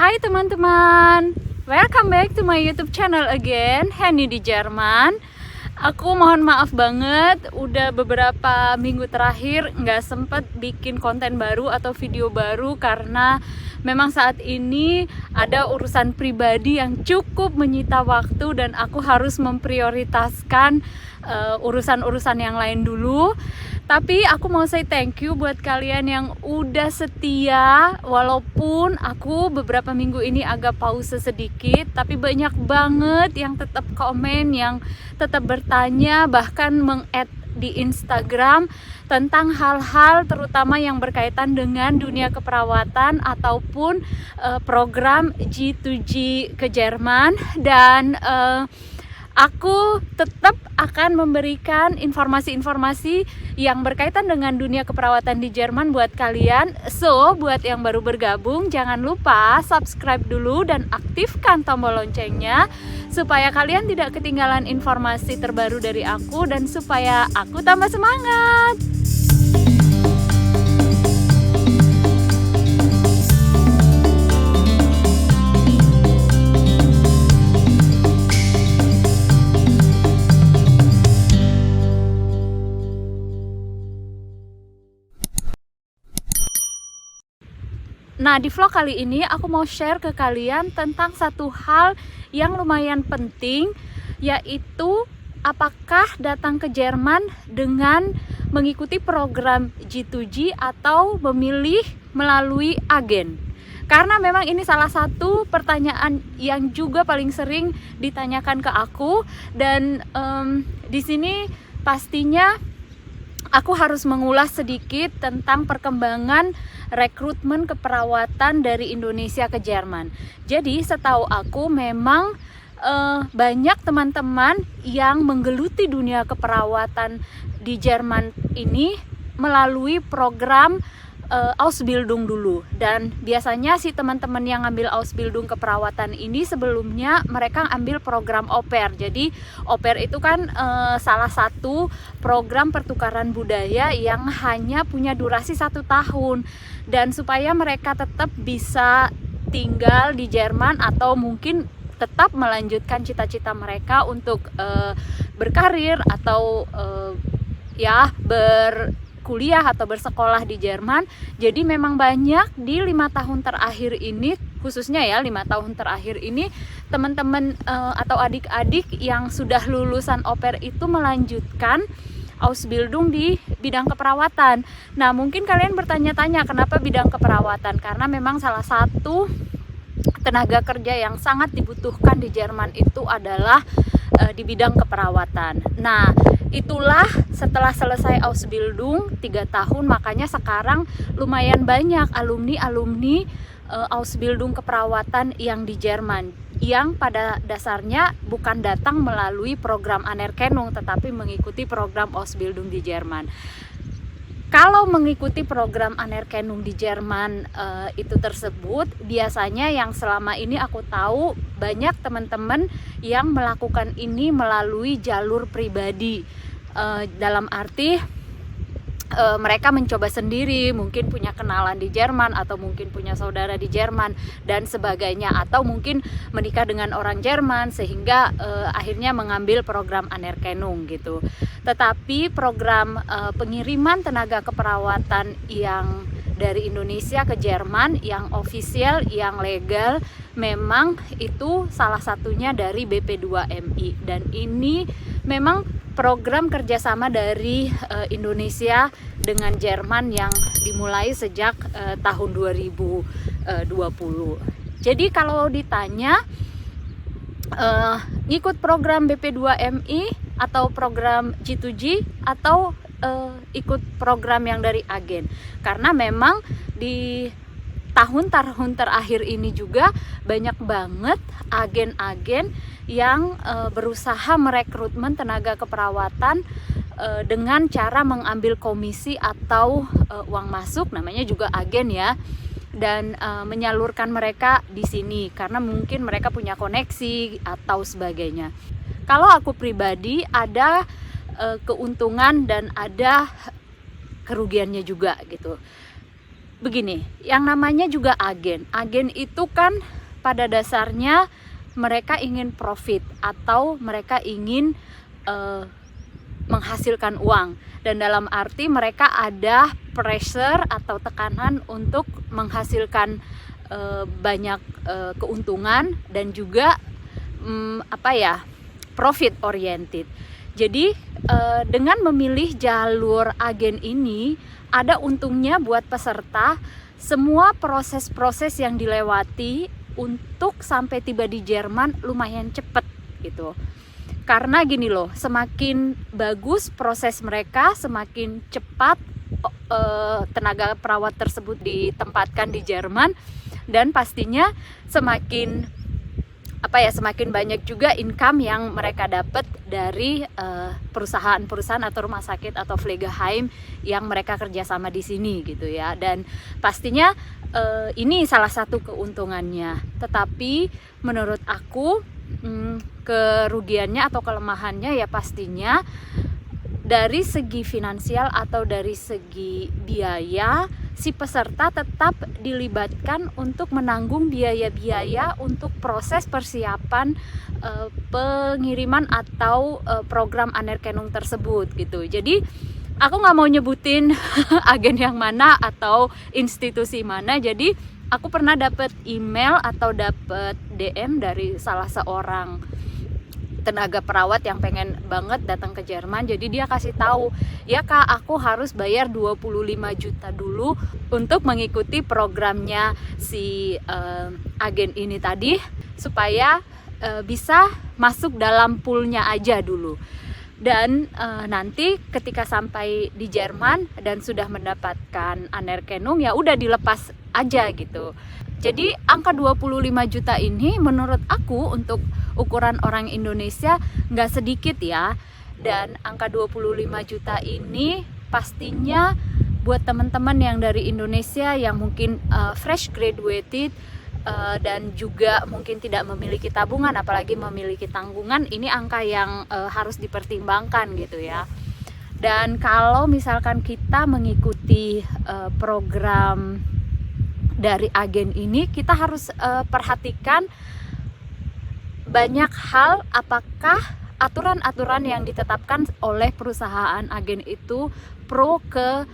Hai teman-teman, welcome back to my YouTube channel again, Henny di Jerman. Aku mohon maaf banget, udah beberapa minggu terakhir nggak sempet bikin konten baru atau video baru karena memang saat ini ada urusan pribadi yang cukup menyita waktu dan aku harus memprioritaskan urusan-urusan yang lain dulu. Tapi aku mau say thank you buat kalian yang udah setia, walaupun aku beberapa minggu ini agak pause sedikit, tapi banyak banget yang tetap komen, yang tetap bertanya, bahkan meng-add di Instagram tentang hal-hal terutama yang berkaitan dengan dunia keperawatan ataupun program G2G ke Jerman. Dan aku tetap akan memberikan informasi-informasi yang berkaitan dengan dunia keperawatan di Jerman buat kalian. So, buat yang baru bergabung, jangan lupa subscribe dulu dan aktifkan tombol loncengnya supaya kalian tidak ketinggalan informasi terbaru dari aku dan supaya aku tambah semangat. Nah, di vlog kali ini aku mau share ke kalian tentang satu hal yang lumayan penting, yaitu apakah datang ke Jerman dengan mengikuti program G2G atau memilih melalui agen. Karena memang ini salah satu pertanyaan yang juga paling sering ditanyakan ke aku, dan di sini pastinya aku harus mengulas sedikit tentang perkembangan rekrutmen keperawatan dari Indonesia ke Jerman. Jadi setahu aku memang banyak teman-teman yang menggeluti dunia keperawatan di Jerman ini melalui program Ausbildung dulu. Dan biasanya si teman-teman yang ngambil Ausbildung keperawatan ini sebelumnya mereka ambil program au pair. Jadi au pair itu kan salah satu program pertukaran budaya yang hanya punya durasi 1 tahun. Dan supaya mereka tetap bisa tinggal di Jerman atau mungkin tetap melanjutkan cita-cita mereka untuk berkarir atau berkuliah atau bersekolah di Jerman. Jadi memang banyak di 5 tahun terakhir ini, khususnya ya 5 tahun terakhir ini, teman-teman atau adik-adik yang sudah lulusan au pair itu melanjutkan Ausbildung di bidang keperawatan. Nah, mungkin kalian bertanya-tanya kenapa bidang keperawatan? Karena memang salah satu tenaga kerja yang sangat dibutuhkan di Jerman itu adalah di bidang keperawatan. Nah, itulah setelah selesai Ausbildung 3 tahun, makanya sekarang lumayan banyak alumni-alumni Ausbildung keperawatan yang di Jerman, yang pada dasarnya bukan datang melalui program Anerkennung tetapi mengikuti program Ausbildung di Jerman. Kalau mengikuti program Anerkennung di Jerman itu tersebut, biasanya yang selama ini aku tahu banyak teman-teman yang melakukan ini melalui jalur pribadi, dalam arti mereka mencoba sendiri, mungkin punya kenalan di Jerman atau mungkin punya saudara di Jerman dan sebagainya, atau mungkin menikah dengan orang Jerman sehingga akhirnya mengambil program Anerkennung gitu. Tetapi program pengiriman tenaga keperawatan yang dari Indonesia ke Jerman yang official, yang legal, memang itu salah satunya dari BP2MI, dan ini memang program kerjasama dari Indonesia dengan Jerman yang dimulai sejak tahun 2020. Jadi kalau ditanya ngikut program BP2MI atau program G2G atau ikut program yang dari agen, karena memang di tahun-tahun terakhir ini juga banyak banget agen-agen yang berusaha merekrutmen tenaga keperawatan dengan cara mengambil komisi atau uang masuk, namanya juga agen ya, dan menyalurkan mereka di sini karena mungkin mereka punya koneksi atau sebagainya. Kalau aku pribadi ada keuntungan dan ada kerugiannya juga gitu. begini, yang namanya juga agen. Agen itu kan pada dasarnya mereka ingin profit atau mereka ingin menghasilkan uang, dan dalam arti mereka ada pressure atau tekanan untuk menghasilkan banyak keuntungan dan juga profit oriented. Jadi dengan memilih jalur agen ini ada untungnya buat peserta. Semua proses-proses yang dilewati untuk sampai tiba di Jerman lumayan cepet gitu. Karena gini loh, semakin bagus proses mereka, semakin cepat tenaga perawat tersebut ditempatkan di Jerman, dan pastinya semakin banyak juga income yang mereka dapat dari perusahaan-perusahaan atau rumah sakit atau Pflegeheim yang mereka kerjasama di sini gitu ya. Dan pastinya ini salah satu keuntungannya. Tetapi menurut aku kerugiannya atau kelemahannya ya pastinya dari segi finansial atau dari segi biaya, si peserta tetap dilibatkan untuk menanggung biaya-biaya untuk proses persiapan pengiriman atau program Anerkennung tersebut gitu. Jadi aku nggak mau nyebutin agen yang mana atau institusi mana. Jadi aku pernah dapat email atau dapat DM dari salah seorang tenaga perawat yang pengen banget datang ke Jerman. Jadi dia kasih tahu, ya Kak, aku harus bayar 25 juta dulu untuk mengikuti programnya si agen ini tadi, supaya bisa masuk dalam poolnya aja dulu. Dan nanti ketika sampai di Jerman dan sudah mendapatkan Anerkennung, ya udah dilepas aja gitu. Jadi angka 25 juta ini menurut aku untuk ukuran orang Indonesia nggak sedikit ya. Dan angka 25 juta ini pastinya buat teman-teman yang dari Indonesia yang mungkin fresh graduated dan juga mungkin tidak memiliki tabungan, apalagi memiliki tanggungan, ini angka yang harus dipertimbangkan gitu ya. Dan kalau misalkan kita mengikuti program dari agen ini, kita harus perhatikan banyak hal, apakah aturan-aturan yang ditetapkan oleh perusahaan agen itu pro ke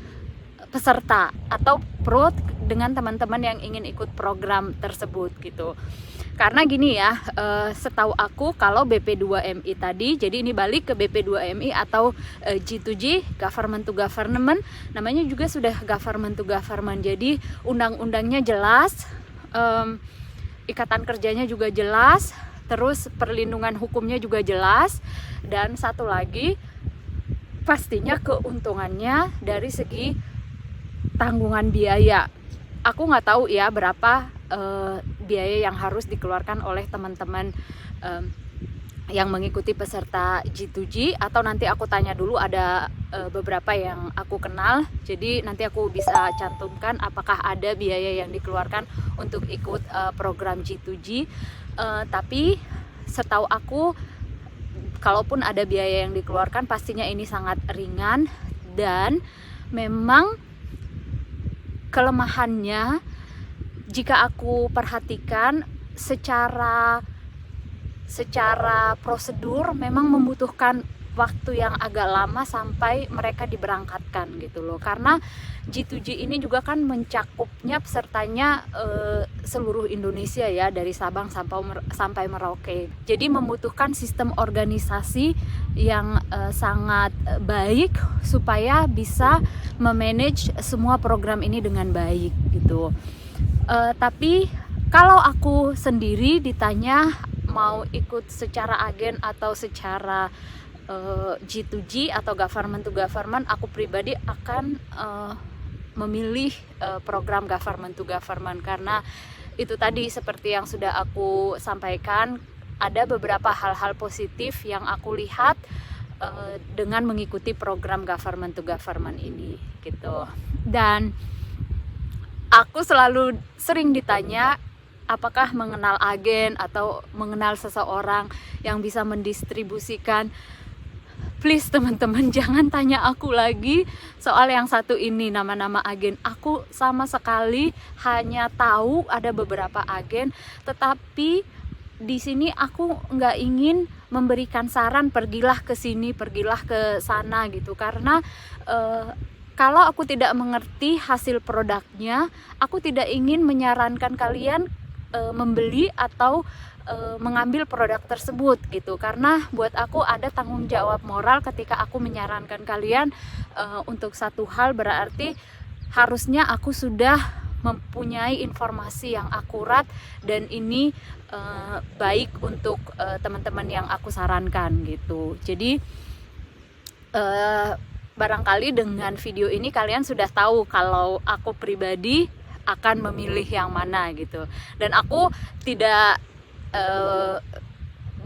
peserta atau pro dengan teman-teman yang ingin ikut program tersebut gitu. Karena gini ya, setahu aku kalau BP2MI tadi, jadi ini balik ke BP2MI atau G2G, Government to Government, namanya juga sudah Government to Government. Jadi undang-undangnya jelas, ikatan kerjanya juga jelas, terus perlindungan hukumnya juga jelas, dan satu lagi pastinya keuntungannya dari segi tanggungan biaya. Aku nggak tahu ya berapa biaya yang harus dikeluarkan oleh teman-teman yang mengikuti peserta G2G, atau nanti aku tanya dulu, ada beberapa yang aku kenal, jadi nanti aku bisa cantumkan apakah ada biaya yang dikeluarkan untuk ikut program G2G. Tapi setahu aku kalaupun ada biaya yang dikeluarkan pastinya ini sangat ringan, dan memang kelemahannya jika aku perhatikan secara prosedur memang membutuhkan waktu yang agak lama sampai mereka diberangkatkan gitu loh. Karena G2G ini juga kan mencakupnya pesertanya seluruh Indonesia ya, dari Sabang sampai Merauke. Jadi membutuhkan sistem organisasi yang sangat baik supaya bisa memanage semua program ini dengan baik gitu. Tapi kalau aku sendiri ditanya mau ikut secara agen atau secara G2G atau government to government, aku pribadi akan memilih program government to government, karena itu tadi seperti yang sudah aku sampaikan, ada beberapa hal-hal positif yang aku lihat dengan mengikuti program government to government ini gitu. Dan aku selalu sering ditanya apakah mengenal agen atau mengenal seseorang yang bisa mendistribusikan please teman-teman jangan tanya aku lagi soal yang satu ini, nama-nama agen. Aku sama sekali hanya tahu ada beberapa agen, tetapi di sini aku nggak ingin memberikan saran pergilah ke sini, pergilah ke sana gitu, karena kalau aku tidak mengerti hasil produknya, aku tidak ingin menyarankan kalian membeli atau mengambil produk tersebut gitu, karena buat aku ada tanggung jawab moral ketika aku menyarankan kalian untuk satu hal, berarti harusnya aku sudah mempunyai informasi yang akurat dan ini baik untuk teman-teman yang aku sarankan gitu. Jadi barangkali dengan video ini kalian sudah tahu kalau aku pribadi akan memilih yang mana gitu, dan aku tidak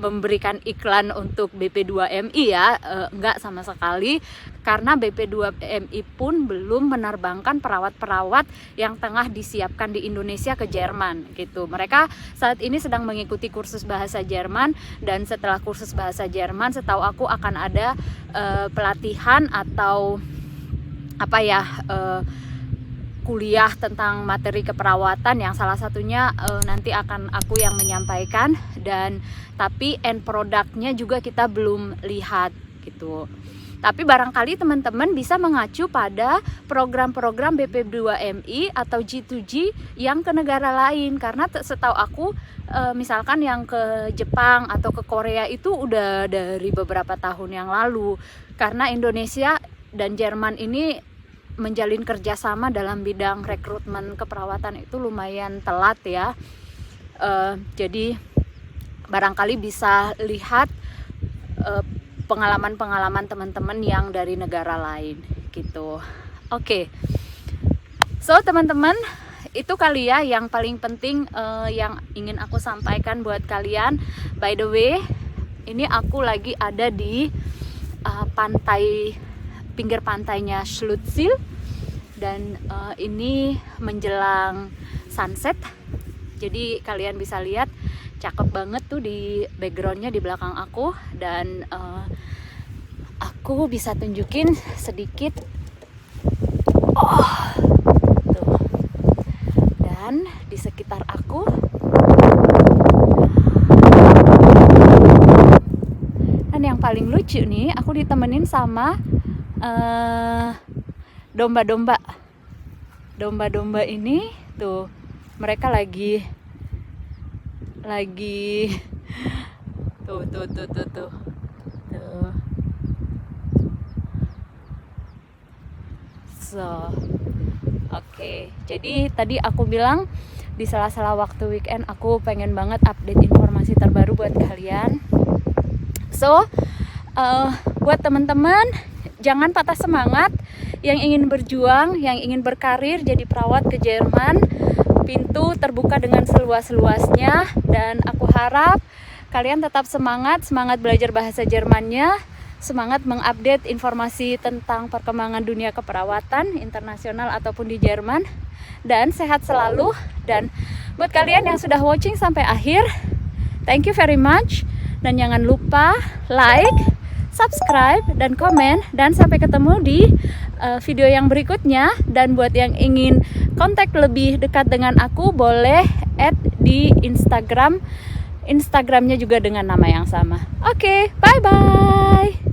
memberikan iklan untuk BP2MI ya, enggak sama sekali, karena BP2MI pun belum menerbangkan perawat-perawat yang tengah disiapkan di Indonesia ke Jerman gitu. Mereka saat ini sedang mengikuti kursus bahasa Jerman, dan setelah kursus bahasa Jerman setahu aku akan ada pelatihan atau apa ya, kuliah tentang materi keperawatan yang salah satunya nanti akan aku yang menyampaikan, dan tapi end produknya juga kita belum lihat gitu. Tapi barangkali teman-teman bisa mengacu pada program-program BP2MI atau G2G yang ke negara lain, karena setahu aku misalkan yang ke Jepang atau ke Korea itu udah dari beberapa tahun yang lalu, karena Indonesia dan Jerman ini menjalin kerjasama dalam bidang rekrutmen keperawatan itu lumayan telat ya. Jadi barangkali bisa lihat pengalaman-pengalaman teman-teman yang dari negara lain gitu. Oke. So teman-teman, itu kali ya yang paling penting yang ingin aku sampaikan buat kalian. By the way, ini aku lagi ada di pinggir pantainya Slutzil, dan ini menjelang sunset, jadi kalian bisa lihat cakep banget tuh di backgroundnya di belakang aku, dan aku bisa tunjukin sedikit tuh. Dan di sekitar aku dan yang paling lucu nih, aku ditemenin sama domba-domba ini tuh, mereka lagi tuh. So oke. Jadi tadi aku bilang di sela-sela waktu weekend aku pengen banget update informasi terbaru buat kalian. So buat teman-teman, jangan patah semangat yang ingin berjuang, yang ingin berkarir jadi perawat ke Jerman. Pintu terbuka dengan seluas-luasnya, dan aku harap kalian tetap semangat belajar bahasa Jermannya, semangat mengupdate informasi tentang perkembangan dunia keperawatan internasional ataupun di Jerman, dan sehat selalu. Dan buat kalian yang sudah watching sampai akhir, thank you very much, dan jangan lupa like, subscribe, dan komen, dan sampai ketemu di video yang berikutnya. Dan buat yang ingin kontak lebih dekat dengan aku, boleh add di Instagramnya juga dengan nama yang sama. Oke, bye bye.